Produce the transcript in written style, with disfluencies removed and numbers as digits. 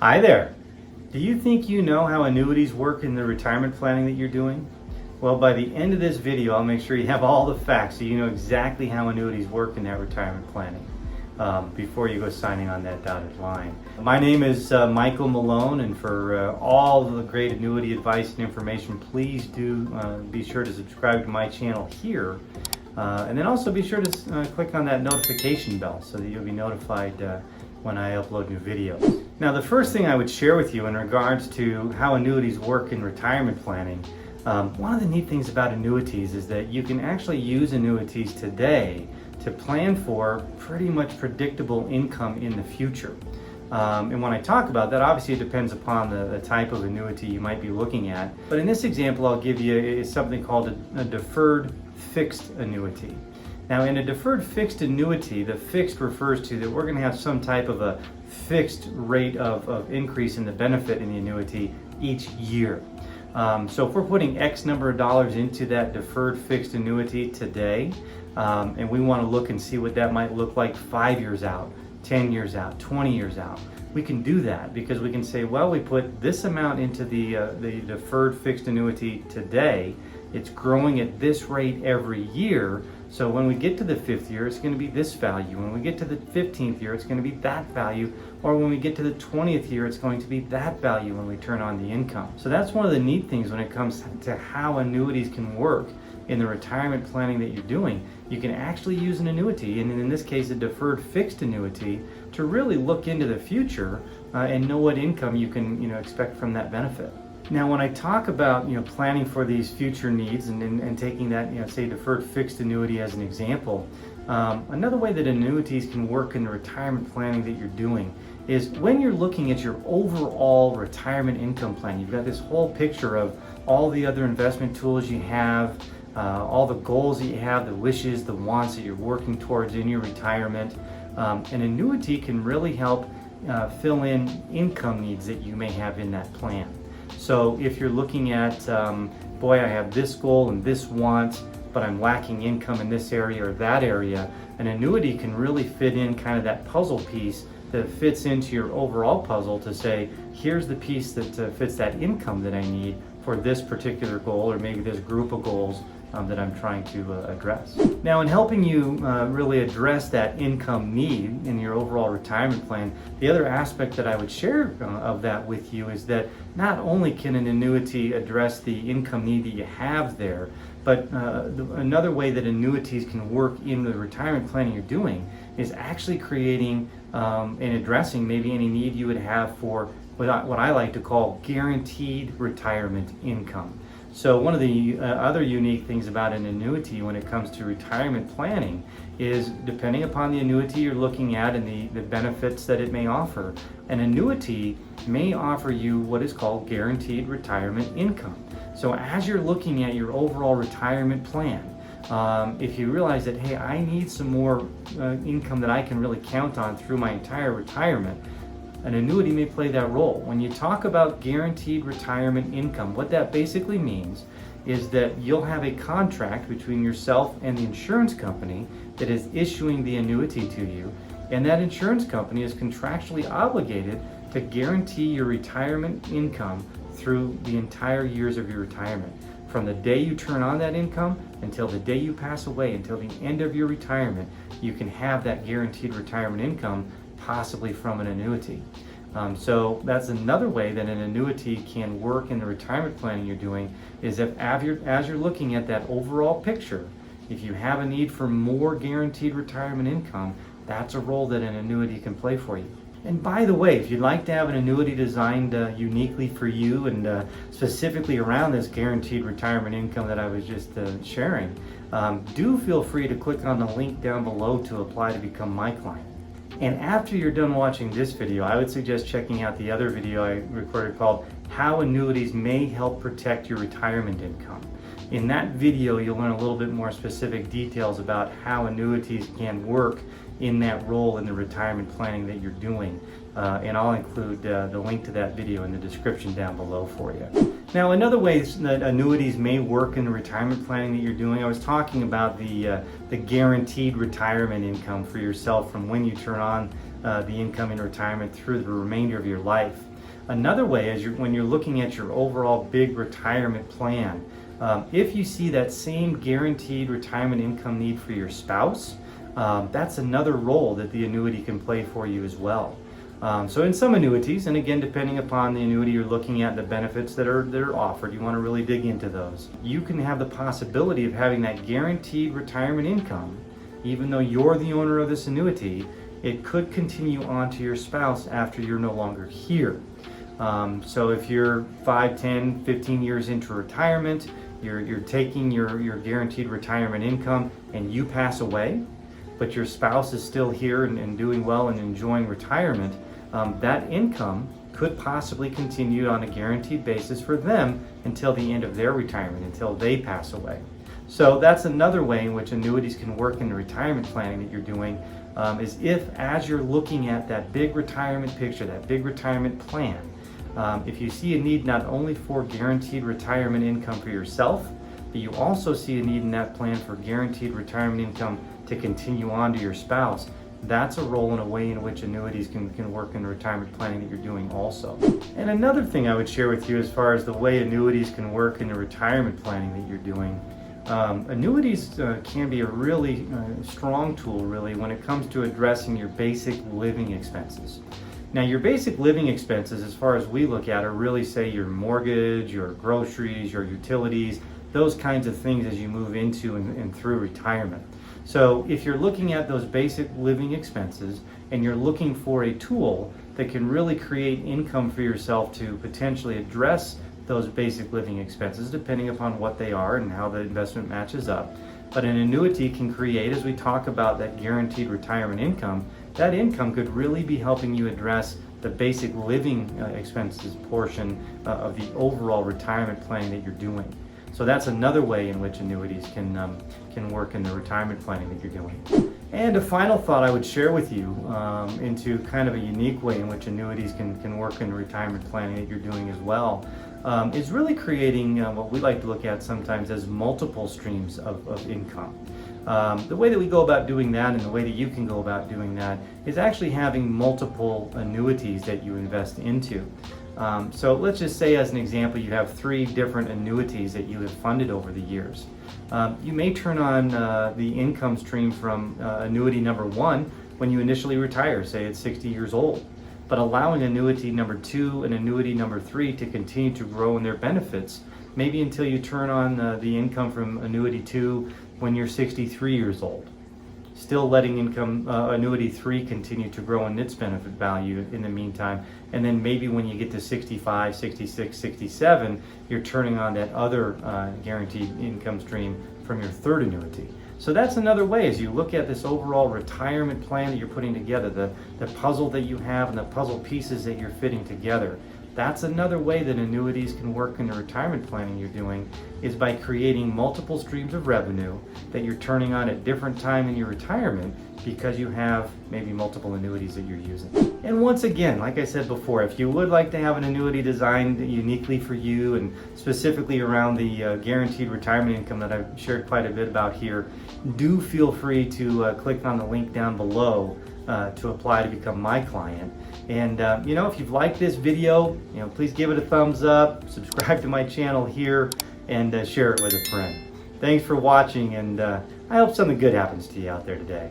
Hi there. Do you think you know how annuities work in the retirement planning that you're doing? Well, by the end of this video, I'll make sure you have all the facts so you know exactly how annuities work in that retirement planning before you go signing on that dotted line. My name is Michael Malone, and for all the great annuity advice and information, please do be sure to subscribe to my channel here. And then also be sure to click on that notification bell so that you'll be notified when I upload new videos. Now, the first thing I would share with you in regards to how annuities work in retirement planning, one of the neat things about annuities is that you can actually use annuities today to plan for pretty much predictable income in the future. And when I talk about that, obviously it depends upon the type of annuity you might be looking at. But in this example, I'll give you something called a deferred fixed annuity. Now, in a deferred fixed annuity, the fixed refers to that we're going to have some type of a fixed rate of increase in the benefit in the annuity each year. So if we're putting X number of dollars into that deferred fixed annuity today, and we want to look and see what that might look like 5 years out, 10 years out, 20 years out, we can do that because we can say, well, we put this amount into the deferred fixed annuity today. It's growing at this rate every year. So when we get to the 5th year, it's going to be this value. When we get to the 15th year, it's going to be that value. Or when we get to the 20th year, it's going to be that value when we turn on the income. So that's one of the neat things when it comes to how annuities can work in the retirement planning that you're doing. You can actually use an annuity, and in this case a deferred fixed annuity, to really look into the future and know what income you can expect from that benefit. Now, when I talk about planning for these future needs and taking that say deferred fixed annuity as an example, another way that annuities can work in the retirement planning that you're doing is when you're looking at your overall retirement income plan. You've got this whole picture of all the other investment tools you have, all the goals that you have, the wishes, the wants that you're working towards in your retirement. An annuity can really help fill in income needs that you may have in that plan. So if you're looking at, boy, I have this goal and this want, but I'm lacking income in this area or that area, an annuity can really fit in kind of that puzzle piece that fits into your overall puzzle to say, here's the piece that fits that income that I need for this particular goal or maybe this group of goals that I'm trying to address. Now, in helping you really address that income need in your overall retirement plan, the other aspect that I would share of that with you is that not only can an annuity address the income need that you have there, but another way that annuities can work in the retirement planning you're doing is actually creating and addressing maybe any need you would have for what I like to call guaranteed retirement income. So one of the other unique things about an annuity when it comes to retirement planning is, depending upon the annuity you're looking at and the benefits that it may offer, an annuity may offer you what is called guaranteed retirement income. So as you're looking at your overall retirement plan, if you realize that, hey, I need some more income that I can really count on through my entire retirement, an annuity may play that role. When you talk about guaranteed retirement income, what that basically means is that you'll have a contract between yourself and the insurance company that is issuing the annuity to you, and that insurance company is contractually obligated to guarantee your retirement income through the entire years of your retirement. From the day you turn on that income until the day you pass away, until the end of your retirement, you can have that guaranteed retirement income, possibly from an annuity. So that's another way that an annuity can work in the retirement planning you're doing, is if as you're looking at that overall picture, if you have a need for more guaranteed retirement income, that's a role that an annuity can play for you. And by the way, if you'd like to have an annuity designed uniquely for you and specifically around this guaranteed retirement income that I was just sharing, do feel free to click on the link down below to apply to become my client. And after you're done watching this video, I would suggest checking out the other video I recorded called How Annuities May Help Protect Your Retirement Income. In that video, you'll learn a little bit more specific details about how annuities can work in that role in the retirement planning that you're doing. And I'll include the link to that video in the description down below for you. Now, another way that annuities may work in the retirement planning that you're doing, I was talking about the guaranteed retirement income for yourself from when you turn on the income in retirement through the remainder of your life. Another way is when you're looking at your overall big retirement plan, if you see that same guaranteed retirement income need for your spouse, that's another role that the annuity can play for you as well. So in some annuities, and again, depending upon the annuity you're looking at, the benefits that are offered, you want to really dig into those. You can have the possibility of having that guaranteed retirement income, even though you're the owner of this annuity. It could continue on to your spouse after you're no longer here. So if you're 5, 10, 15 years into retirement, you're taking your guaranteed retirement income and you pass away, but your spouse is still here and doing well and enjoying retirement, that income could possibly continue on a guaranteed basis for them until the end of their retirement, until they pass away. So that's another way in which annuities can work in the retirement planning that you're doing, is if as you're looking at that big retirement picture, that big retirement plan, if you see a need not only for guaranteed retirement income for yourself, but you also see a need in that plan for guaranteed retirement income to continue on to your spouse, that's a role and a way in which annuities can work in the retirement planning that you're doing also. And another thing I would share with you as far as the way annuities can work in the retirement planning that you're doing, annuities can be a really strong tool really when it comes to addressing your basic living expenses. Now your basic living expenses, as far as we look at, are really say your mortgage, your groceries, your utilities, those kinds of things as you move into and through retirement. So if you're looking at those basic living expenses and you're looking for a tool that can really create income for yourself to potentially address those basic living expenses, depending upon what they are and how the investment matches up. But an annuity can create, as we talk about that guaranteed retirement income, that income could really be helping you address the basic living expenses portion of the overall retirement planning that you're doing. So that's another way in which annuities can work in the retirement planning that you're doing. And a final thought I would share with you into kind of a unique way in which annuities can work in the retirement planning that you're doing as well, is really creating what we like to look at sometimes as multiple streams of income. The way that we go about doing that and the way that you can go about doing that is actually having multiple annuities that you invest into. So let's just say, as an example, you have 3 different annuities that you have funded over the years. You may turn on the income stream from annuity number 1 when you initially retire, say at 60 years old, but allowing annuity number 2 and annuity number 3 to continue to grow in their benefits, maybe until you turn on the income from annuity 2 when you're 63 years old. Still letting annuity 3 continue to grow in its benefit value in the meantime, and then maybe when you get to 65, 66, 67, you're turning on that other guaranteed income stream from your 3rd annuity. So that's another way as you look at this overall retirement plan that you're putting together, the puzzle that you have and the puzzle pieces that you're fitting together. That's another way that annuities can work in the retirement planning you're doing, is by creating multiple streams of revenue that you're turning on at different time in your retirement because you have maybe multiple annuities that you're using. And once again, like I said before, if you would like to have an annuity designed uniquely for you and specifically around the guaranteed retirement income that I've shared quite a bit about here, do feel free to click on the link down below to apply to become my client. And if you've liked this video, please give it a thumbs up, subscribe to my channel here, and share it with a friend. Thanks for watching, and I hope something good happens to you out there today.